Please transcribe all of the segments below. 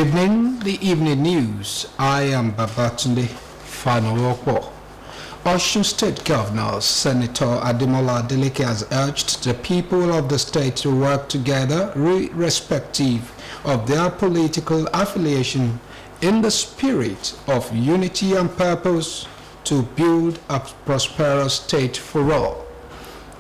evening, the evening news. I am Babatunde Fanowokwo. Osun State Governor Senator Adeleke has urged the people of the state to work together, irrespective of their political affiliation, in the spirit of unity and purpose to build a prosperous state for all.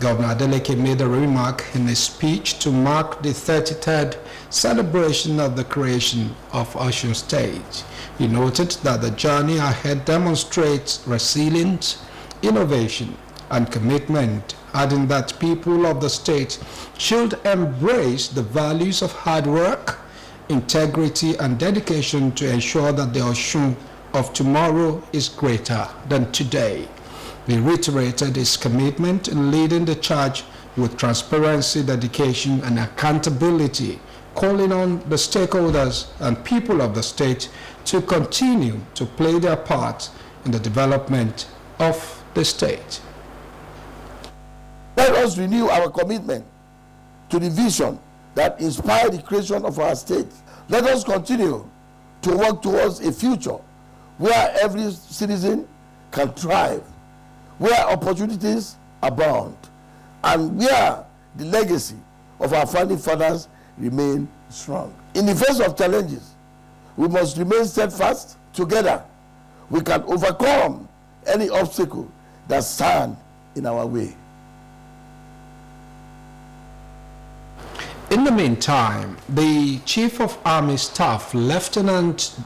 Governor Adeleke made a remark in a speech to mark the 33rd celebration of the creation of Osun State. He noted that the journey ahead demonstrates resilience, innovation, and commitment, adding that people of the state should embrace the values of hard work, integrity, and dedication to ensure that the Osun of tomorrow is greater than today. He reiterated his commitment in leading the charge with transparency, dedication, and accountability, calling on the stakeholders and people of the state to continue to play their part in the development of the state. Let us renew our commitment to the vision that inspired the creation of our state. Let us continue to work towards a future where every citizen can thrive, where opportunities abound, and where the legacy of our founding fathers remain strong. In the face of challenges, we must remain steadfast. Together, we can overcome any obstacle that stands in our way. In the meantime, the Chief of Army Staff, Lieutenant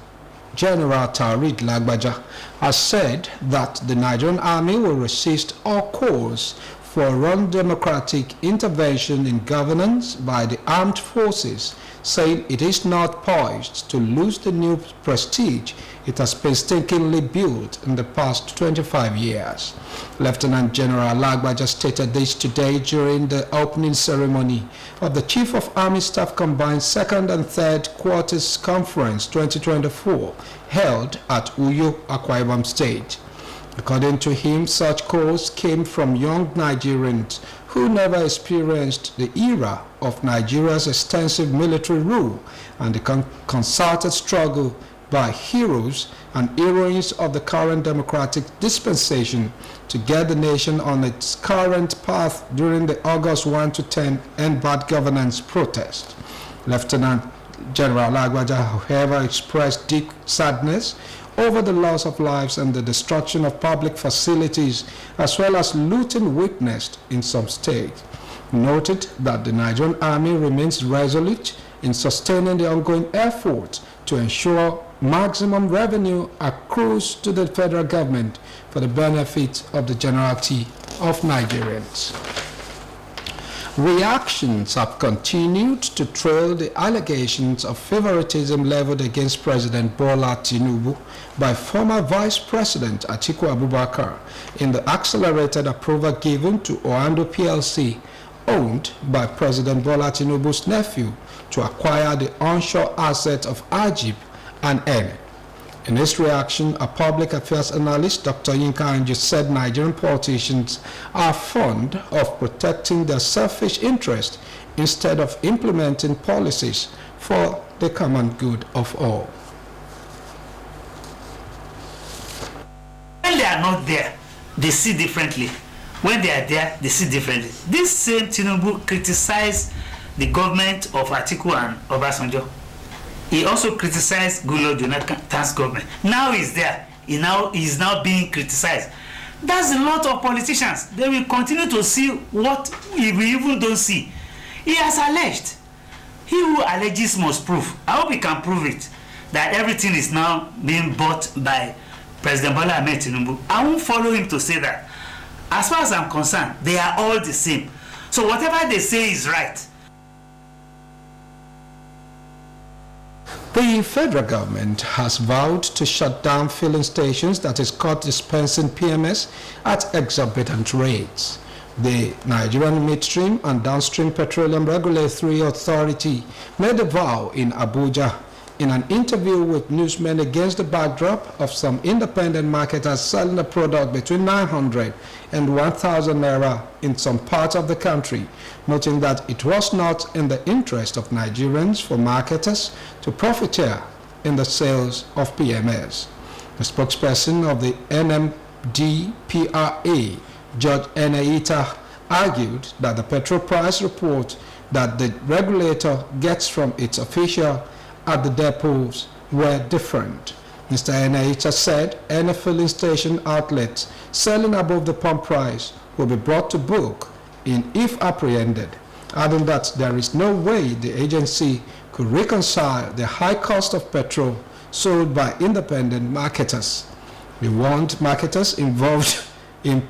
General Tariq Lagbaja, has said that the Nigerian Army will resist all calls for undemocratic intervention in governance by the armed forces, saying it is not poised to lose the new prestige it has painstakingly built in the past 25 years. Lieutenant General Lagbaja stated this today during the opening ceremony of the Chief of Army Staff Combined 2nd and 3rd Quarters Conference 2024 held at Uyo, Akwa Ibom State. According to him, such calls came from young Nigerians who never experienced the era of Nigeria's extensive military rule and the concerted struggle by heroes and heroines of the current democratic dispensation to get the nation on its current path during the August 1 to 10 End Bad Governance protest. Lieutenant General Lagbaja, however, expressed deep sadness over the loss of lives and the destruction of public facilities, as well as looting witnessed in some states. He noted that the Nigerian Army remains resolute in sustaining the ongoing effort to ensure maximum revenue accrues to the federal government for the benefit of the generality of Nigerians. Reactions have continued to trail the allegations of favoritism leveled against President Bola Tinubu by former Vice President Atiku Abubakar in the accelerated approval given to Oando PLC, owned by President Bola Tinubu's nephew, to acquire the onshore assets of Ajib and Ene. In his reaction, a public affairs analyst, Dr. Yinka Anju, said Nigerian politicians are fond of protecting their selfish interest instead of implementing policies for the common good of all. When they are not there, they see differently. When they are there, they see differently. This same Tinubu criticized the government of Atiku and Obasanjo. He also criticized Goodluck Jonathan's government. Now he's there. He is now being criticized. That's a lot of politicians. They will continue to see what we even don't see. He has alleged. He who alleges must prove. I hope he can prove it. That everything is now being bought by President Bola Ahmed Tinubu. I won't follow him to say that. As far as I'm concerned, they are all the same. So whatever they say is right. The federal government has vowed to shut down filling stations that is caught dispensing PMS at exorbitant rates. The Nigerian Midstream and Downstream Petroleum Regulatory Authority made a vow in Abuja in an interview with newsmen against the backdrop of some independent marketers selling the product between 900 and 1,000 naira in some parts of the country, noting that it was not in the interest of Nigerians for marketers to profiteer in the sales of PMS. The spokesperson of the NMDPRA, Judge Eneita, argued that the petrol price report that the regulator gets from its official at the depots were different. Mr. Eneita said any filling station outlets selling above the pump price will be brought to book if apprehended, adding that there is no way the agency could reconcile the high cost of petrol sold by independent marketers. We want marketers involved in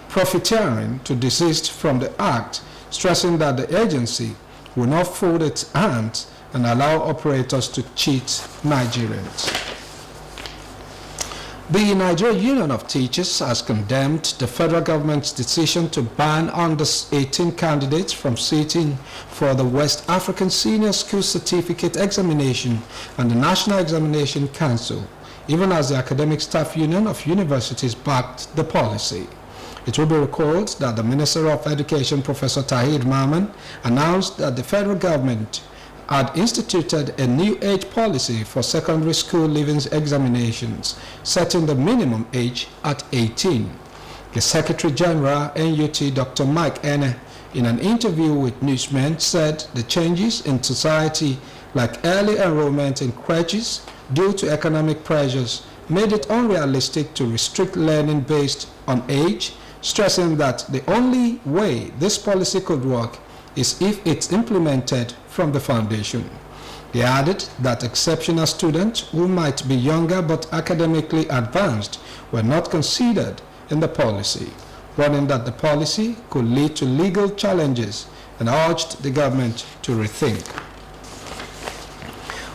profiteering to desist from the act, stressing that the agency will not fold its hands and allow operators to cheat Nigerians. The Nigerian Union of Teachers has condemned the federal government's decision to ban under-18 candidates from sitting for the West African Senior School Certificate Examination and the National Examination Council, even as the Academic Staff Union of Universities backed the policy. It will be recalled that the Minister of Education, Professor Tahir Maman, announced that the federal government had instituted a new age policy for secondary school leaving examinations, setting the minimum age at 18. The Secretary General, NUT, Dr. Mike Ene, in an interview with newsmen, said the changes in society, like early enrollment in crèches due to economic pressures, made it unrealistic to restrict learning based on age, stressing that the only way this policy could work is if it's implemented from the foundation. He added that exceptional students who might be younger but academically advanced were not considered in the policy, warning that the policy could lead to legal challenges and urged the government to rethink.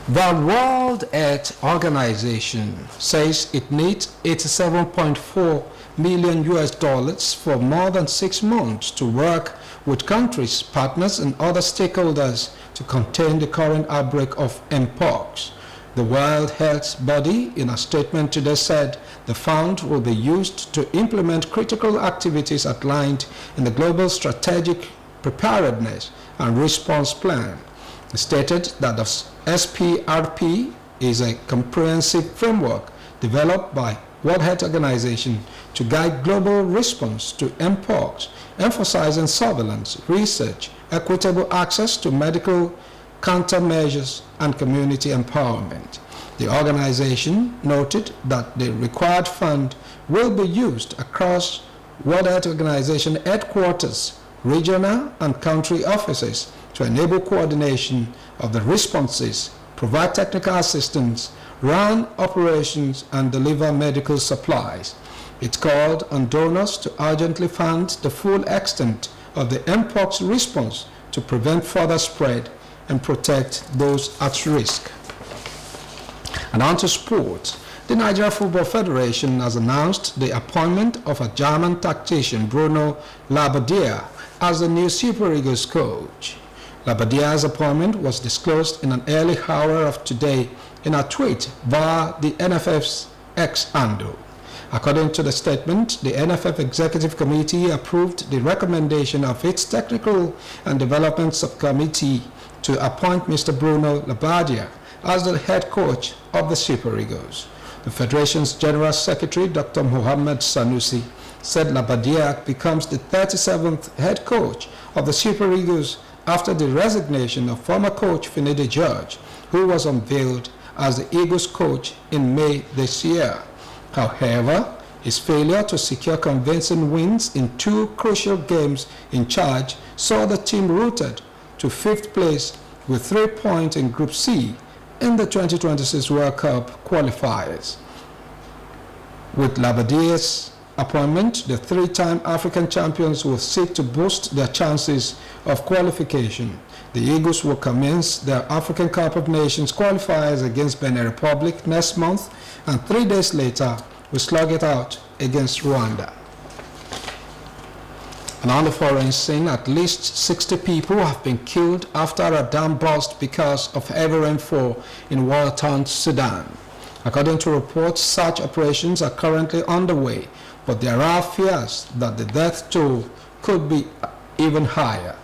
The World Health Organization says it needs $87.4 million for more than 6 months to work with countries, partners, and other stakeholders to contain the current outbreak of Mpox. The World Health Body, in a statement today, said the fund will be used to implement critical activities outlined in the Global Strategic Preparedness and Response Plan. It stated that the SPRP is a comprehensive framework developed by World Health Organization to guide global response to Mpox, emphasizing surveillance, research, equitable access to medical countermeasures, and community empowerment. The organization noted that the required fund will be used across World Health Organization headquarters, regional and country offices to enable coordination of the responses, provide technical assistance, run operations, and deliver medical supplies. It called on donors to urgently fund the full extent of the Mpox response to prevent further spread and protect those at risk. And on to sports. The Nigeria Football Federation has announced the appointment of a German tactician, Bruno Labbadia, as the new Super Eagles coach. Labbadia's appointment was disclosed in an early hour of today in a tweet via the NFF's X handle. According to the statement, the NFF Executive Committee approved the recommendation of its Technical and Development Subcommittee to appoint Mr. Bruno Labbadia as the head coach of the Super Eagles. The Federation's General Secretary, Dr. Mohammed Sanusi, said Labbadia becomes the 37th head coach of the Super Eagles after the resignation of former coach Finidi George, who was unveiled as the Eagles coach in May this year. However, his failure to secure convincing wins in 2 crucial games in charge saw the team rooted to 5th place with 3 points in Group C in the 2026 World Cup qualifiers. With Labbadia's appointment, the 3-time African champions will seek to boost their chances of qualification. The Eagles will commence their African Cup of Nations qualifiers against Benin Republic next month, and 3 days later will slug it out against Rwanda. And on the foreign scene, at least 60 people have been killed after a dam burst because of heavy rainfall in war-torn Sudan. According to reports, search operations are currently underway, but there are fears that the death toll could be even higher.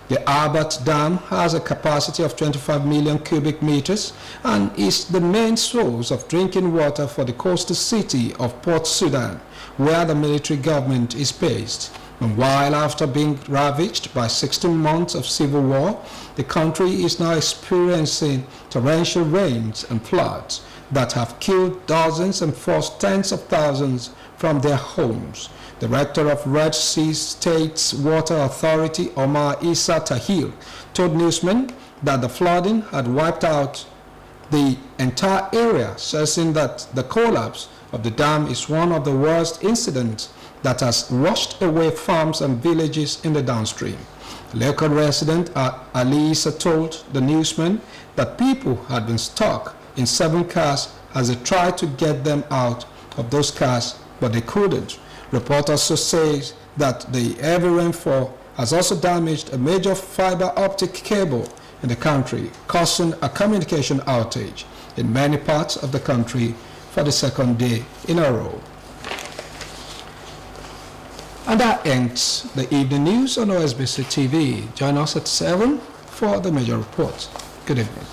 The Albert Dam has a capacity of 25 million cubic meters and is the main source of drinking water for the coastal city of Port Sudan, where the military government is based. And while after being ravaged by 16 months of civil war, the country is now experiencing torrential rains and floods that have killed dozens and forced tens of thousands from their homes. The rector of Red Sea State's Water Authority, Omar Issa Tahir, told newsmen that the flooding had wiped out the entire area, stressing that the collapse of the dam is one of the worst incidents that has washed away farms and villages in the downstream. Local resident Ali Issa told the newsman that people had been stuck in 7 cars as they tried to get them out of those cars, but they couldn't. Report also says that the heavy rainfall has also damaged a major fiber optic cable in the country, causing a communication outage in many parts of the country for the second day in a row. And that ends the evening news on OSBC TV. Join us at 7 for the major reports. Good evening.